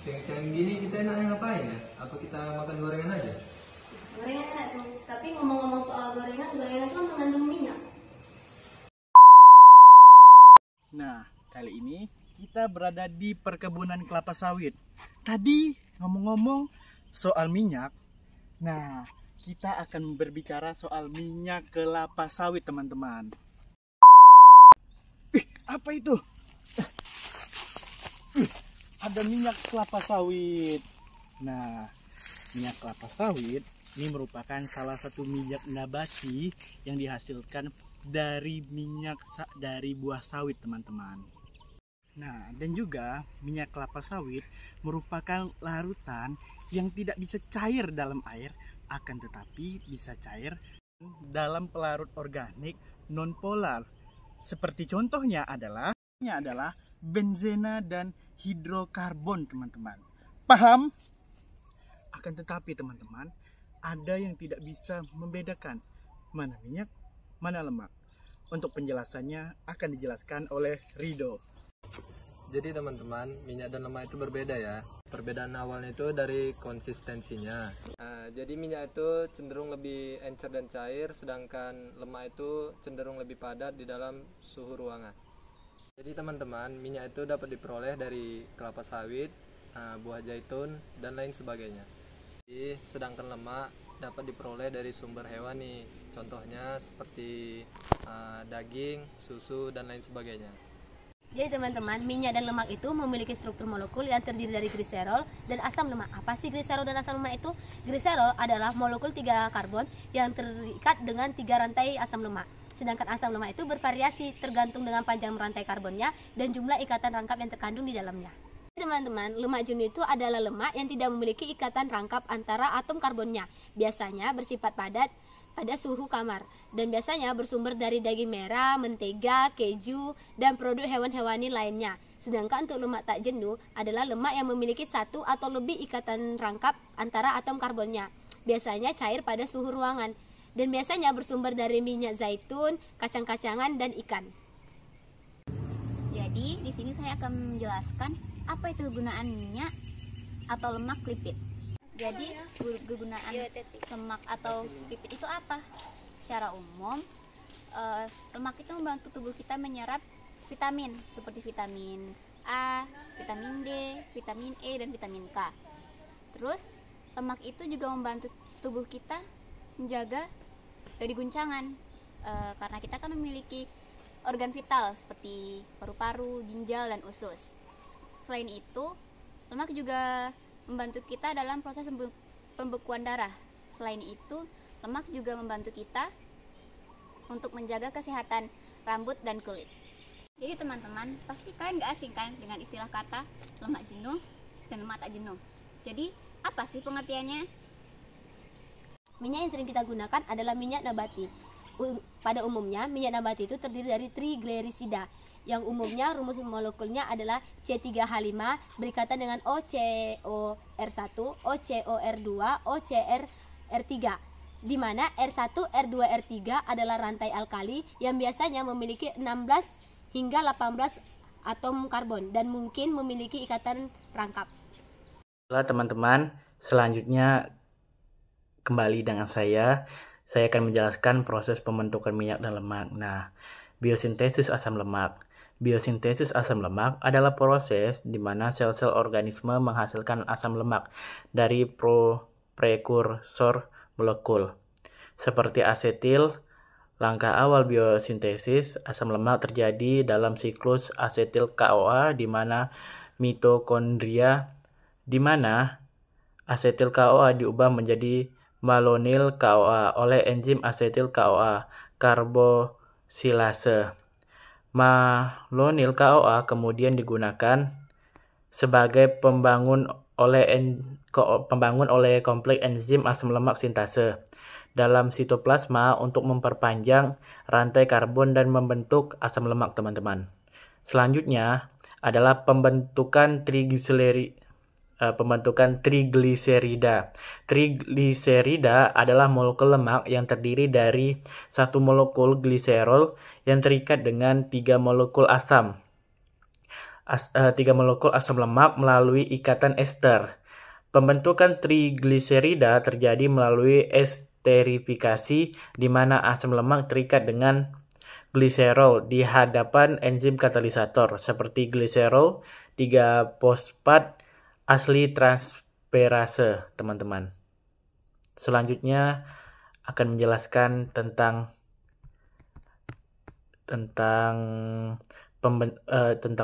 Siang-siang gini kita enaknya ngapain ya? Apa kita makan gorengan aja? Gorengan enak tuh, tapi ngomong-ngomong soal gorengan itu kan mengandung minyak. Nah, kali ini kita berada di perkebunan kelapa sawit. Tadi ngomong-ngomong soal minyak, nah kita akan berbicara soal minyak kelapa sawit, teman-teman. Apa itu? Ada minyak kelapa sawit. Nah, minyak kelapa sawit ini merupakan salah satu minyak nabati yang dihasilkan dari dari buah sawit, teman-teman. Nah, dan juga minyak kelapa sawit merupakan larutan yang tidak bisa cair dalam air, akan tetapi bisa cair dalam pelarut organik non-polar. Seperti contohnya adalah benzena dan hidrokarbon, teman-teman. Paham? Akan tetapi, teman-teman, ada yang tidak bisa membedakan mana minyak, mana lemak. Untuk penjelasannya akan dijelaskan oleh Rido. Jadi teman-teman, minyak dan lemak itu berbeda ya. Perbedaan awalnya itu dari konsistensinya. Jadi minyak itu cenderung lebih encer dan cair, sedangkan lemak itu cenderung lebih padat di dalam suhu ruangan. Jadi teman-teman, minyak itu dapat diperoleh dari kelapa sawit, buah zaitun, dan lain sebagainya. Jadi, sedangkan lemak dapat diperoleh dari sumber hewan nih, contohnya seperti daging, susu, dan lain sebagainya. Jadi teman-teman, minyak dan lemak itu memiliki struktur molekul yang terdiri dari gliserol dan asam lemak. Apa sih gliserol dan asam lemak itu? Gliserol adalah molekul 3 karbon yang terikat dengan 3 rantai asam lemak. Sedangkan asam lemak itu bervariasi tergantung dengan panjang rantai karbonnya dan jumlah ikatan rangkap yang terkandung di dalamnya. Teman-teman, lemak jenuh itu adalah lemak yang tidak memiliki ikatan rangkap antara atom karbonnya. Biasanya bersifat padat pada suhu kamar dan biasanya bersumber dari daging merah, mentega, keju, dan produk hewan-hewani lainnya. Sedangkan untuk lemak tak jenuh adalah lemak yang memiliki 1 atau lebih ikatan rangkap antara atom karbonnya. Biasanya cair pada suhu ruangan dan biasanya bersumber dari minyak zaitun, kacang-kacangan, dan ikan. Jadi di sini saya akan menjelaskan apa itu kegunaan minyak atau lemak lipid. Jadi kegunaan lemak atau lipid itu apa? Secara umum, lemak itu membantu tubuh kita menyerap vitamin seperti vitamin A, vitamin D, vitamin E, dan vitamin K. Terus lemak itu juga membantu tubuh kita menjaga dari guncangan, karena kita kan memiliki organ vital seperti paru-paru, ginjal, dan usus. Selain itu, lemak juga membantu kita dalam proses pembekuan darah. Selain itu, lemak juga membantu kita untuk menjaga kesehatan rambut dan kulit. Jadi teman-teman, pasti kalian gak asing kan dengan istilah kata lemak jenuh dan lemak tak jenuh. Jadi, apa sih pengertiannya? Minyak yang sering kita gunakan adalah minyak nabati. Pada umumnya, minyak nabati itu terdiri dari triglycerida, yang umumnya rumus molekulnya adalah C3H5 berikatan dengan OCOR1, OCOR2, OCR3, di mana R1, R2, R3 adalah rantai alkali yang biasanya memiliki 16 hingga 18 atom karbon dan mungkin memiliki ikatan rangkap. Halo teman-teman, selanjutnya kembali dengan saya akan menjelaskan proses pembentukan minyak dan lemak. Nah, biosintesis asam lemak. Biosintesis asam lemak adalah proses di mana sel-sel organisme menghasilkan asam lemak dari prekursor molekul. Seperti asetil, langkah awal biosintesis asam lemak terjadi dalam siklus asetil CoA di mana mitokondria, di mana asetil CoA diubah menjadi malonyl CoA oleh enzim asetil CoA karbosilase. Malonyl CoA kemudian digunakan sebagai pembangun oleh kompleks enzim asam lemak sintase dalam sitoplasma untuk memperpanjang rantai karbon dan membentuk asam lemak, teman-teman. Selanjutnya adalah pembentukan trigliserida. Trigliserida adalah molekul lemak yang terdiri dari satu molekul gliserol yang terikat dengan 3 molekul asam. tiga molekul asam lemak melalui ikatan ester. Pembentukan trigliserida terjadi melalui esterifikasi di mana asam lemak terikat dengan gliserol di hadapan enzim katalisator seperti gliserol 3-fosfat asli transferase, teman-teman. Selanjutnya akan menjelaskan tentang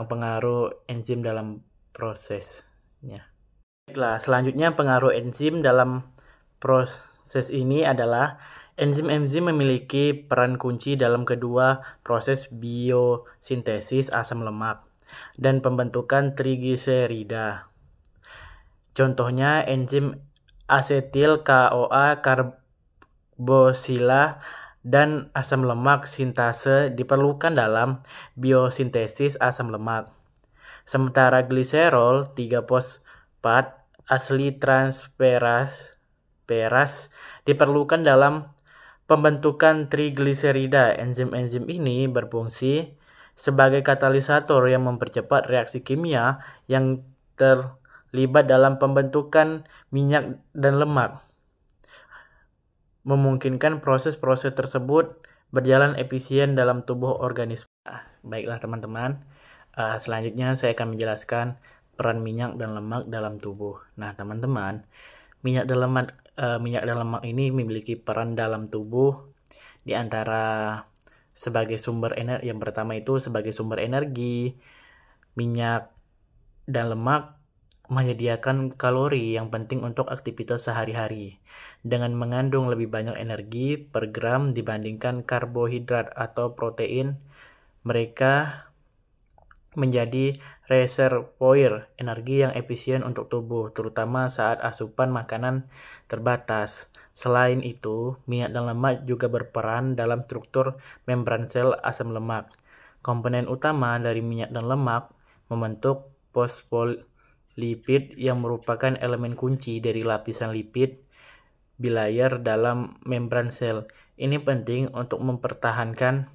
pengaruh enzim dalam prosesnya. Baiklah, selanjutnya pengaruh enzim dalam proses ini adalah enzim-enzim memiliki peran kunci dalam kedua proses biosintesis asam lemak dan pembentukan trigliserida. Contohnya enzim asetil CoA karbosila dan asam lemak sintase diperlukan dalam biosintesis asam lemak. Sementara gliserol 3-fosfat asli transferase diperlukan dalam pembentukan trigliserida. Enzim-enzim ini berfungsi sebagai katalisator yang mempercepat reaksi kimia yang terlibat dalam pembentukan minyak dan lemak, memungkinkan proses-proses tersebut berjalan efisien dalam tubuh organisme. Baiklah teman-teman, selanjutnya saya akan menjelaskan peran minyak dan lemak dalam tubuh. Nah teman-teman, minyak dan lemak ini memiliki peran dalam tubuh di antara sebagai sumber energi. Yang pertama itu sebagai sumber energi. Minyak dan lemak menyediakan kalori yang penting untuk aktivitas sehari-hari dengan mengandung lebih banyak energi per gram dibandingkan karbohidrat atau protein. Mereka menjadi reservoir energi yang efisien untuk tubuh, terutama saat asupan makanan terbatas. Selain itu, minyak dan lemak juga berperan dalam struktur membran sel asam lemak. Komponen utama dari minyak dan lemak membentuk fosfolipid yang merupakan elemen kunci dari lapisan lipid bilayer dalam membran sel. Ini penting untuk mempertahankan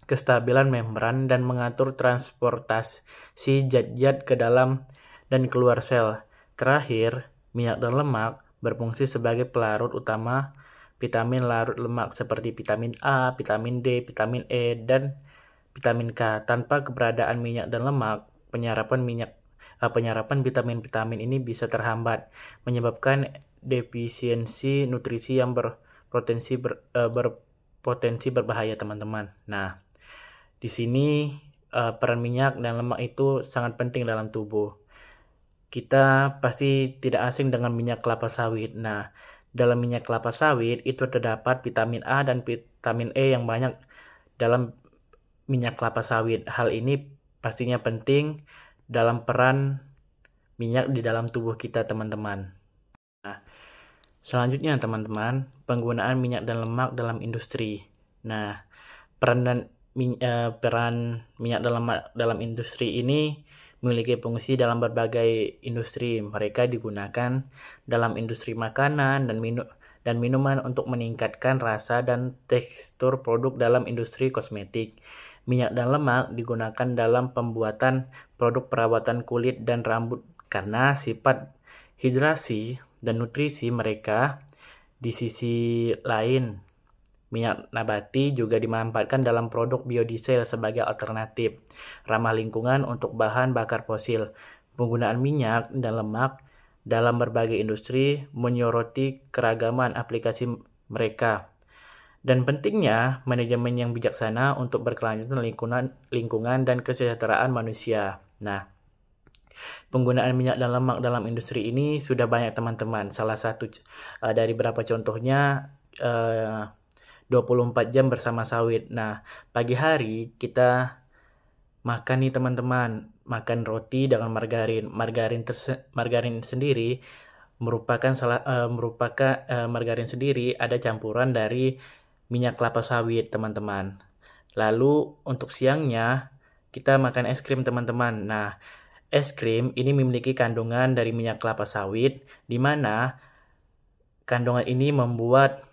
kestabilan membran dan mengatur transportasi zat-zat ke dalam dan keluar sel. Terakhir, minyak dan lemak berfungsi sebagai pelarut utama vitamin larut lemak seperti vitamin A, vitamin D, vitamin E, dan vitamin K. Tanpa keberadaan minyak dan lemak, penyerapan vitamin-vitamin ini bisa terhambat, menyebabkan defisiensi nutrisi yang berpotensi berbahaya, teman-teman. Nah, di sini peran minyak dan lemak itu sangat penting dalam tubuh. Kita pasti tidak asing dengan minyak kelapa sawit. Nah, dalam minyak kelapa sawit itu terdapat vitamin A dan vitamin E yang banyak dalam minyak kelapa sawit. Hal ini pastinya penting dalam peran minyak di dalam tubuh kita, teman-teman. Nah, selanjutnya teman-teman, penggunaan minyak dan lemak dalam industri. Nah, peran minyak dan lemak dalam industri ini memiliki fungsi dalam berbagai industri. Mereka digunakan dalam industri makanan dan minuman untuk meningkatkan rasa dan tekstur produk dalam industri kosmetik. Minyak dan lemak digunakan dalam pembuatan produk perawatan kulit dan rambut karena sifat hidrasi dan nutrisi mereka. Di sisi lain, minyak nabati juga dimanfaatkan dalam produk biodiesel sebagai alternatif ramah lingkungan untuk bahan bakar fosil. Penggunaan minyak dan lemak dalam berbagai industri menyoroti keragaman aplikasi mereka dan pentingnya manajemen yang bijaksana untuk berkelanjutan lingkungan dan kesejahteraan manusia. Nah, penggunaan minyak dan lemak dalam industri ini sudah banyak, teman-teman. Salah satu dari beberapa contohnya 24 jam bersama sawit. Nah, pagi hari kita makan nih teman-teman, makan roti dengan margarin. Margarin sendiri merupakan margarin sendiri ada campuran dari minyak kelapa sawit, teman-teman. Lalu untuk siangnya kita makan es krim, teman-teman. Nah, es krim ini memiliki kandungan dari minyak kelapa sawit, di mana kandungan ini membuat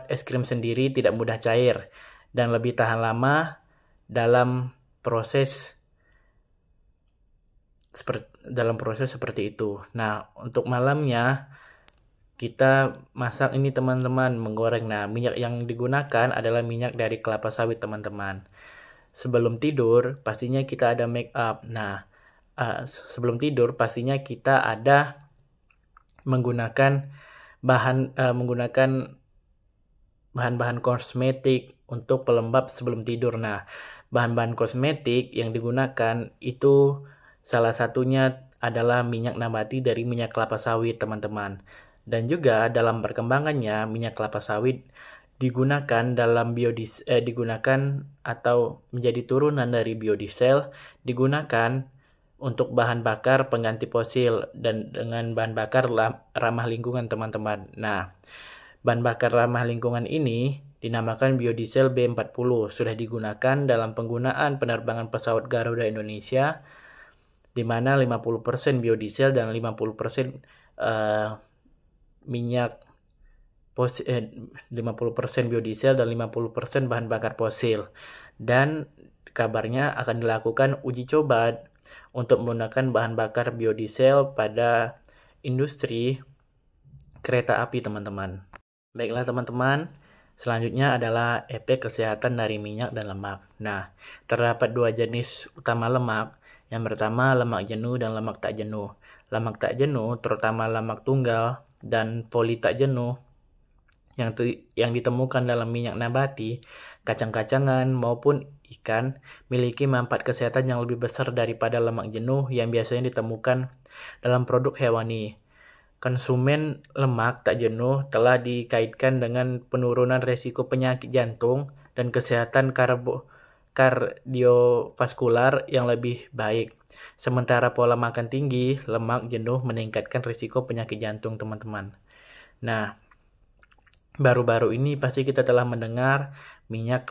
es krim sendiri tidak mudah cair dan lebih tahan lama dalam proses seperti itu. Nah, untuk malamnya kita masak ini teman-teman, menggoreng. Nah, minyak yang digunakan adalah minyak dari kelapa sawit teman-teman. Sebelum tidur pastinya kita ada make up. Nah, sebelum tidur pastinya kita ada menggunakan bahan-bahan kosmetik untuk pelembab sebelum tidur. Nah, bahan-bahan kosmetik yang digunakan itu salah satunya adalah minyak nabati dari minyak kelapa sawit teman-teman. Dan juga dalam perkembangannya minyak kelapa sawit digunakan dalam digunakan atau menjadi turunan dari biodiesel, digunakan untuk bahan bakar pengganti fosil dan dengan bahan bakar ramah lingkungan teman-teman. Nah, bahan bakar ramah lingkungan ini dinamakan biodiesel B40, sudah digunakan dalam penggunaan penerbangan pesawat Garuda Indonesia, di mana 50% biodiesel dan 50% minyak 50% biodiesel dan 50% bahan bakar fosil. Dan kabarnya akan dilakukan uji coba untuk menggunakan bahan bakar biodiesel pada industri kereta api teman-teman. Baiklah teman-teman, selanjutnya adalah efek kesehatan dari minyak dan lemak. Nah, terdapat dua jenis utama lemak. Yang pertama lemak jenuh dan lemak tak jenuh. Lemak tak jenuh terutama lemak tunggal dan poli tak jenuh yang ditemukan dalam minyak nabati, kacang-kacangan maupun ikan memiliki manfaat kesehatan yang lebih besar daripada lemak jenuh yang biasanya ditemukan dalam produk hewani. Konsumen lemak tak jenuh telah dikaitkan dengan penurunan resiko penyakit jantung dan kesehatan kardiovaskular yang lebih baik. Sementara pola makan tinggi lemak jenuh meningkatkan risiko penyakit jantung teman-teman. Nah, baru-baru ini pasti kita telah mendengar minyak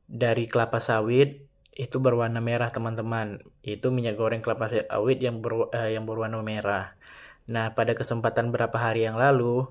dari kelapa sawit itu berwarna merah teman-teman. Itu minyak goreng kelapa sawit yang berwarna merah. Nah, pada kesempatan beberapa hari yang lalu,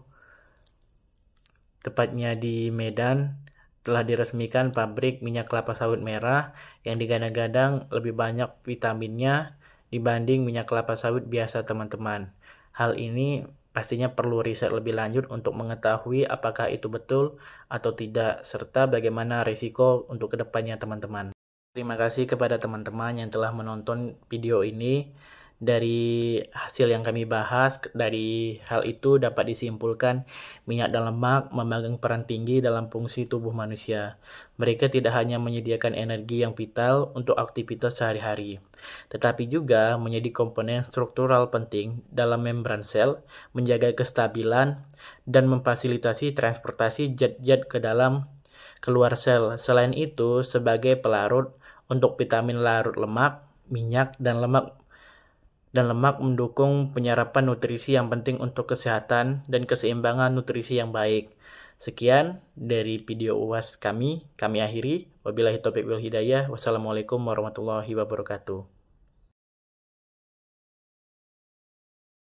tepatnya di Medan, telah diresmikan pabrik minyak kelapa sawit merah yang digadang-gadang lebih banyak vitaminnya dibanding minyak kelapa sawit biasa teman-teman. Hal ini pastinya perlu riset lebih lanjut untuk mengetahui apakah itu betul atau tidak, serta bagaimana risiko untuk kedepannya teman-teman. Terima kasih kepada teman-teman yang telah menonton video ini. Dari hasil yang kami bahas, dari hal itu dapat disimpulkan minyak dan lemak memegang peran tinggi dalam fungsi tubuh manusia. Mereka tidak hanya menyediakan energi yang vital untuk aktivitas sehari-hari, tetapi juga menjadi komponen struktural penting dalam membran sel, menjaga kestabilan, dan memfasilitasi transportasi zat-zat keluar sel. Selain itu, sebagai pelarut untuk vitamin larut lemak, minyak dan lemak mendukung penyerapan nutrisi yang penting untuk kesehatan dan keseimbangan nutrisi yang baik. Sekian dari video UAS kami akhiri. Wabillahi taufiq wal hidayah. Wassalamualaikum warahmatullahi wabarakatuh.